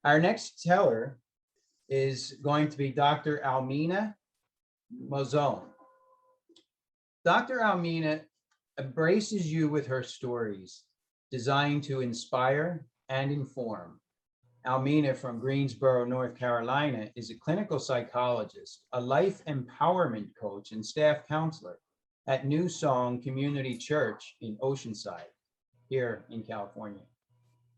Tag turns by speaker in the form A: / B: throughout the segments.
A: Our next teller is going to be Dr. Almena Mozon. Dr. Almena embraces you with her stories, designed to inspire and inform. Almena from Greensboro, North Carolina, is a clinical psychologist, a life empowerment coach, and staff counselor at New Song Community Church in Oceanside, here in California.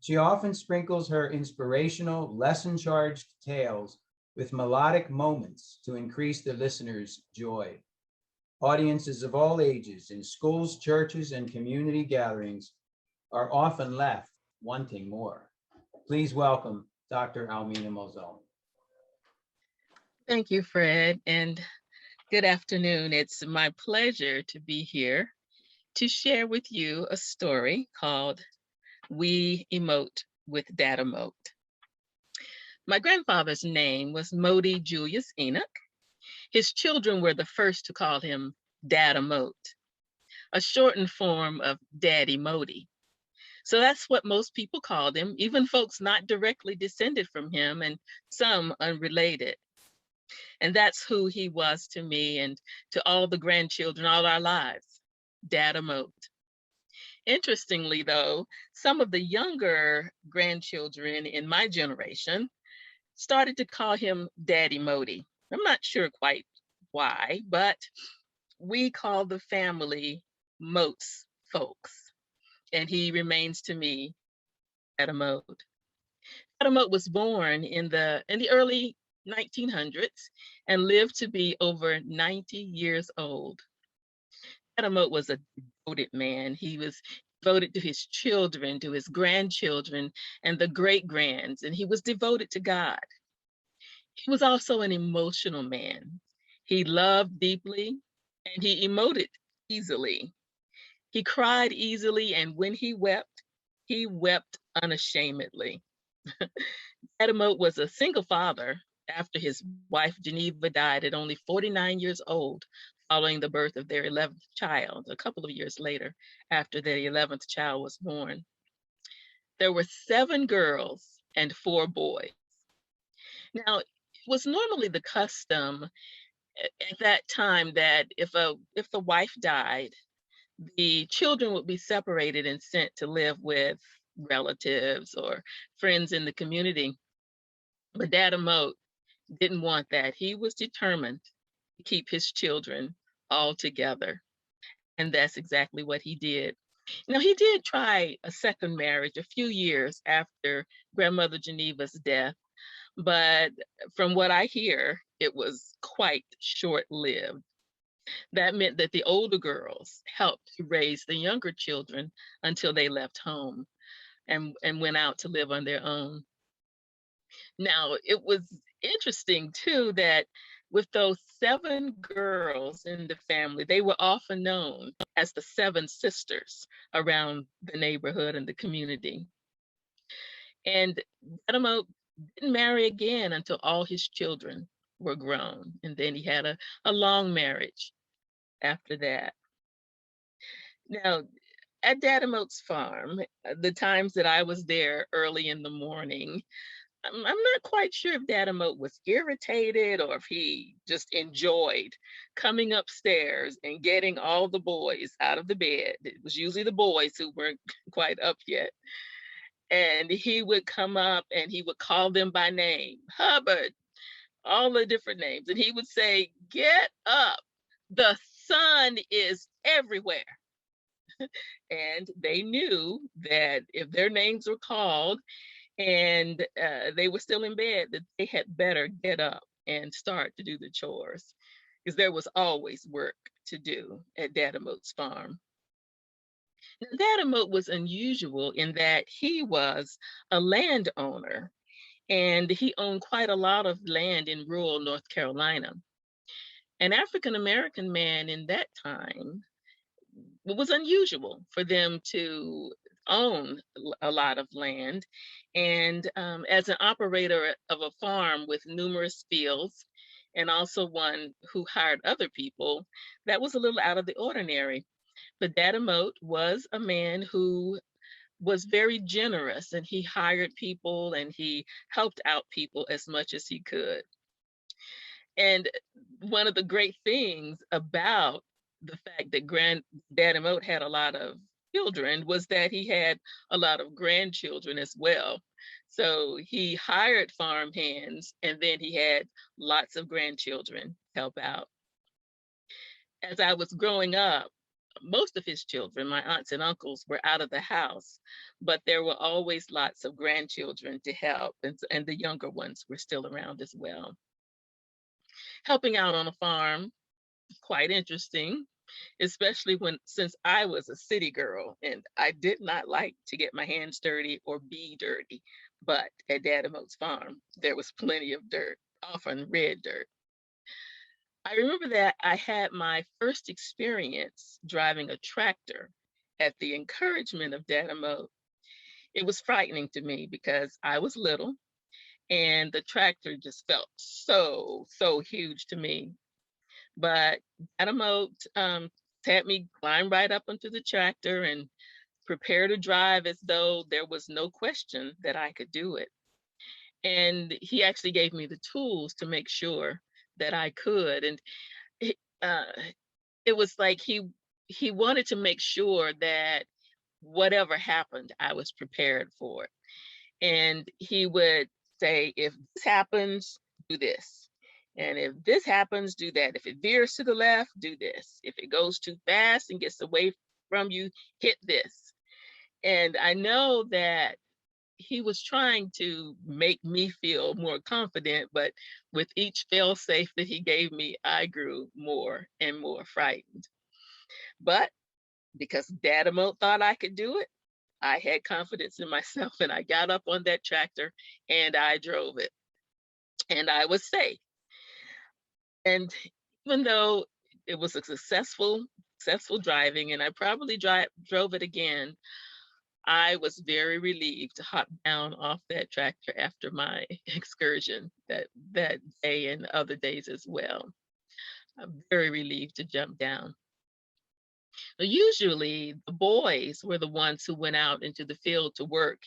A: She often sprinkles her inspirational, lesson-charged tales with melodic moments to increase the listener's joy. Audiences of all ages in schools, churches, and community gatherings are often left wanting more. Please welcome Dr. Almena Mozon.
B: Thank you, Fred, and good afternoon. It's my pleasure to be here to share with you a story called We Emote with DaddaMote. My grandfather's name was Modi Julius Enoch. His children were the first to call him DaddaMote, a shortened form of Daddy Modi. So that's what most people called him, even folks not directly descended from him and some unrelated. And that's who he was to me and to all the grandchildren all our lives, DaddaMote. Interestingly, though, some of the younger grandchildren in my generation started to call him Daddy Modi. I'm not sure quite why, but we call the family Motes folks, and he remains to me DaddaMote. DaddaMote was born in the early 1900s and lived to be over 90 years old. DaddaMote was a devoted man. He was devoted to his children, to his grandchildren, and the great-grands, and he was devoted to God. He was also an emotional man. He loved deeply, and he emoted easily. He cried easily, and when he wept unashamedly. DaddaMote was a single father after his wife Geneva died at only 49 years old, following the birth of their 11th child, a couple of years later after their 11th child was born. There were 7 girls and 4 boys. Now, it was normally the custom at that time that if the wife died, the children would be separated and sent to live with relatives or friends in the community. But DaddaMote didn't want that. He was determined to keep his children all together. And that's exactly what he did. Now, he did try a second marriage a few years after grandmother Geneva's death, but from what I hear, it was quite short-lived. That meant that the older girls helped to raise the younger children until they left home and went out to live on their own. Now, it was interesting too that with those 7 girls in the family, they were often known as the 7 sisters around the neighborhood and the community. And DaddaMote didn't marry again until all his children were grown. And then he had a long marriage after that. Now, at DaddaMote's farm, the times that I was there early in the morning, I'm not quite sure if DaddaMote was irritated or if he just enjoyed coming upstairs and getting all the boys out of the bed. It was usually the boys who weren't quite up yet. And he would come up and he would call them by name, Hubbard, all the different names. And he would say, "Get up, the sun is everywhere." And they knew that if their names were called and they were still in bed, that they had better get up and start to do the chores, because there was always work to do at DaddaMote's farm. Now, DaddaMote was unusual in that he was a landowner, and he owned quite a lot of land in rural North Carolina. An African-American man in that time, it was unusual for them to own a lot of land. And as an operator of a farm with numerous fields, and also one who hired other people, that was a little out of the ordinary. But DaddaMote was a man who was very generous, and he hired people and he helped out people as much as he could. And one of the great things about the fact that Granddad Emote had a lot of children was that he had a lot of grandchildren as well. So he hired farm hands, and then he had lots of grandchildren help out. As I was growing up, most of his children, my aunts and uncles, were out of the house, but there were always lots of grandchildren to help, and the younger ones were still around as well. Helping out on a farm, quite interesting, especially since I was a city girl and I did not like to get my hands dirty or be dirty. But at DaddaMote's farm, there was plenty of dirt, often red dirt. I remember that I had my first experience driving a tractor at the encouragement of DaddaMote. It was frightening to me because I was little and the tractor just felt so huge to me. But DaddaMote had me climb right up onto the tractor and prepare to drive as though there was no question that I could do it. And he actually gave me the tools to make sure that I could. And it, uh, it was like he wanted to make sure that whatever happened, I was prepared for it. And he would say, if this happens, do this. And if this happens, do that. If it veers to the left, do this. If it goes too fast and gets away from you, hit this. And I know that he was trying to make me feel more confident, but with each fail safe that he gave me, I grew more and more frightened. But because DaddaMote thought I could do it, I had confidence in myself and I got up on that tractor and I drove it and I was safe. And even though it was a successful driving and I probably drove it again, I was very relieved to hop down off that tractor after my excursion that day and other days as well. I'm very relieved to jump down. Usually the boys were the ones who went out into the field to work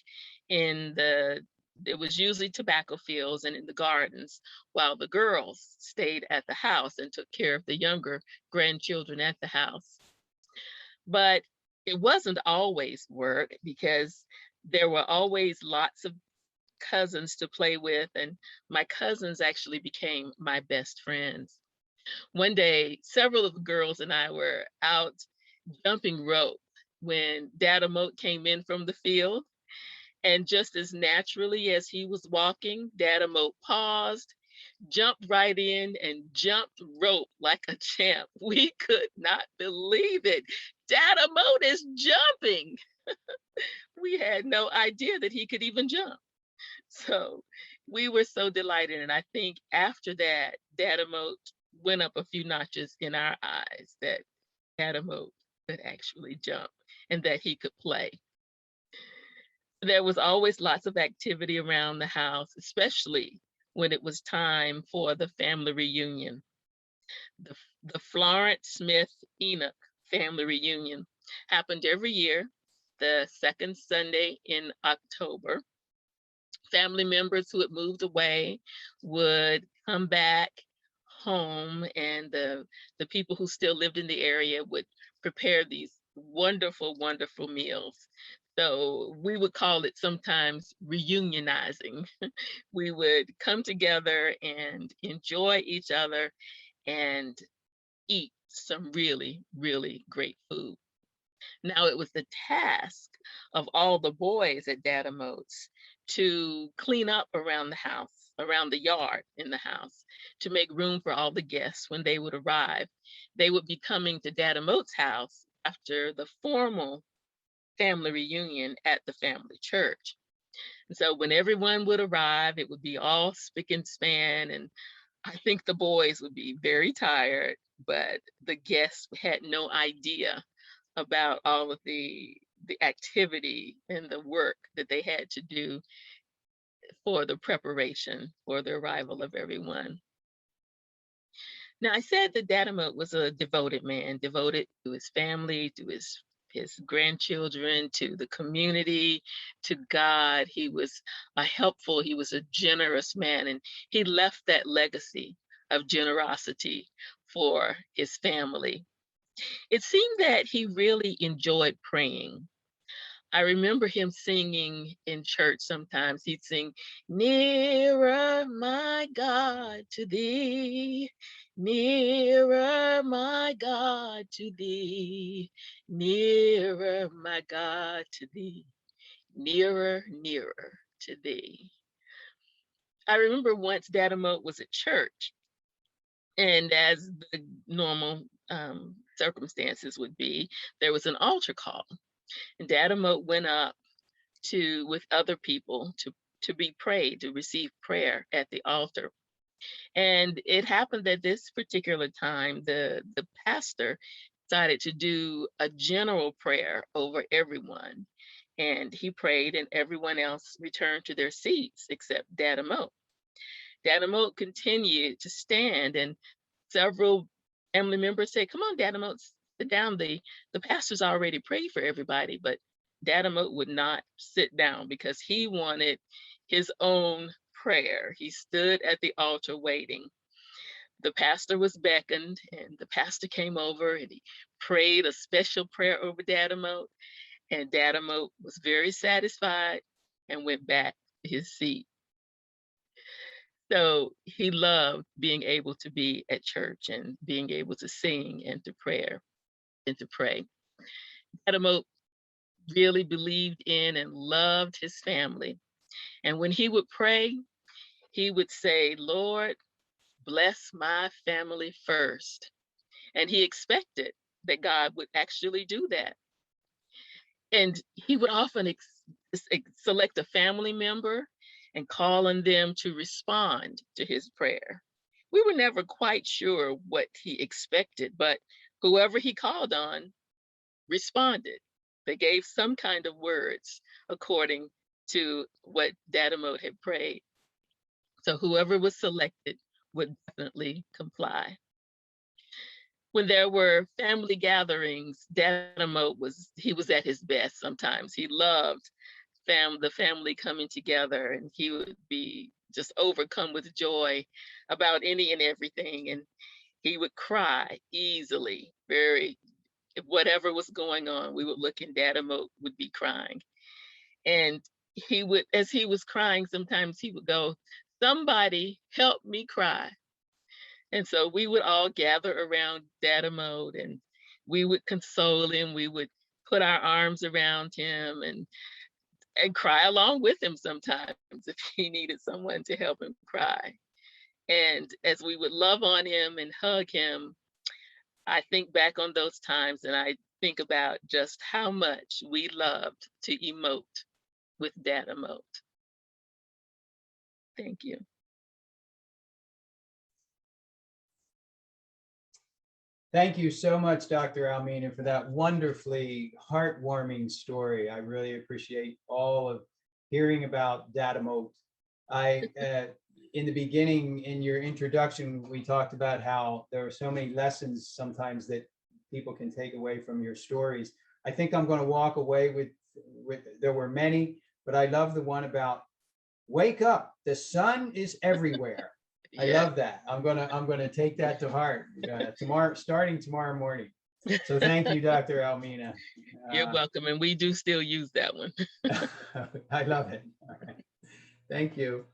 B: in the it was usually tobacco fields and in the gardens, while the girls stayed at the house and took care of the younger grandchildren at the house. But it wasn't always work because there were always lots of cousins to play with, and my cousins actually became my best friends. One day, several of the girls and I were out jumping rope when DaddaMote came in from the field. And just as naturally as he was walking, DaddaMote paused, jumped right in, and jumped rope like a champ. We could not believe it. DaddaMote is jumping. We had no idea that he could even jump. So we were so delighted. And I think after that, DaddaMote went up a few notches in our eyes that DaddaMote could actually jump and that he could play. There was always lots of activity around the house, especially when it was time for the family reunion. The Florence Smith Enoch family reunion happened every year, the second Sunday in October. Family members who had moved away would come back home, and the people who still lived in the area would prepare these wonderful meals. So we would call it sometimes reunionizing. We would come together and enjoy each other and eat some really great food. Now it was the task of all the boys at DaddaMote's to clean up around the house, around the yard in the house, to make room for all the guests when they would arrive. They would be coming to DaddaMote's house after the formal family reunion at the family church. And so when everyone would arrive, it would be all spick and span, and I think the boys would be very tired, but the guests had no idea about all of the activity and the work that they had to do for the preparation for the arrival of everyone. Now, I said that DaddaMote was a devoted man, devoted to his family, to his his grandchildren, to the community, to God. He was he was a generous man, and he left that legacy of generosity for his family. It seemed that he really enjoyed praying. I remember him singing in church sometimes. He'd sing, "Nearer, my God, to thee, nearer, my God, to thee, nearer, my God, to thee, nearer, nearer to thee." I remember once DaddaMote was at church, and as the normal circumstances would be, there was an altar call. And DaddaMote went up with other people to be prayed, to receive prayer at the altar. And it happened that this particular time, the pastor decided to do a general prayer over everyone. And he prayed, and everyone else returned to their seats except DaddaMote. DaddaMote continued to stand, and several family members said, "Come on, DaddaMote, sit down. The pastor's already prayed for everybody." But DaddaMote would not sit down because he wanted his own prayer. He stood at the altar waiting. The pastor was beckoned, and the pastor came over and he prayed a special prayer over DaddaMote. And DaddaMote was very satisfied and went back to his seat. So he loved being able to be at church and being able to sing and to pray. DaddaMote really believed in and loved his family. And when he would pray, he would say, "Lord, bless my family first." And he expected that God would actually do that. And he would often select a family member and call on them to respond to his prayer. We were never quite sure what he expected, but whoever he called on responded. They gave some kind of words according to what DaddaMote had prayed. So whoever was selected would definitely comply. When there were family gatherings, DaddaMote was at his best sometimes. He loved the family coming together, and he would be just overcome with joy about any and everything. And he would cry easily, whatever was going on, we would look and DaddaMote would be crying. And as he was crying, sometimes he would go, "Somebody help me cry." And so we would all gather around DaddaMote and we would console him. We would put our arms around him and cry along with him sometimes if he needed someone to help him cry. And as we would love on him and hug him, I think back on those times and I think about just how much we loved to emote with DaddaMote. Thank you.
A: Thank you so much, Dr. Almena, for that wonderfully heartwarming story. I really appreciate all of hearing about DaddaMote. In the beginning, in your introduction, we talked about how there are so many lessons sometimes that people can take away from your stories. I think I'm going to walk away with there were many, but I love the one about wake up, the sun is everywhere. I love that. I'm gonna take that to heart starting tomorrow morning. So thank you, Dr. Almena.
B: You're welcome, and we do still use that one.
A: I love it. All right. Thank you.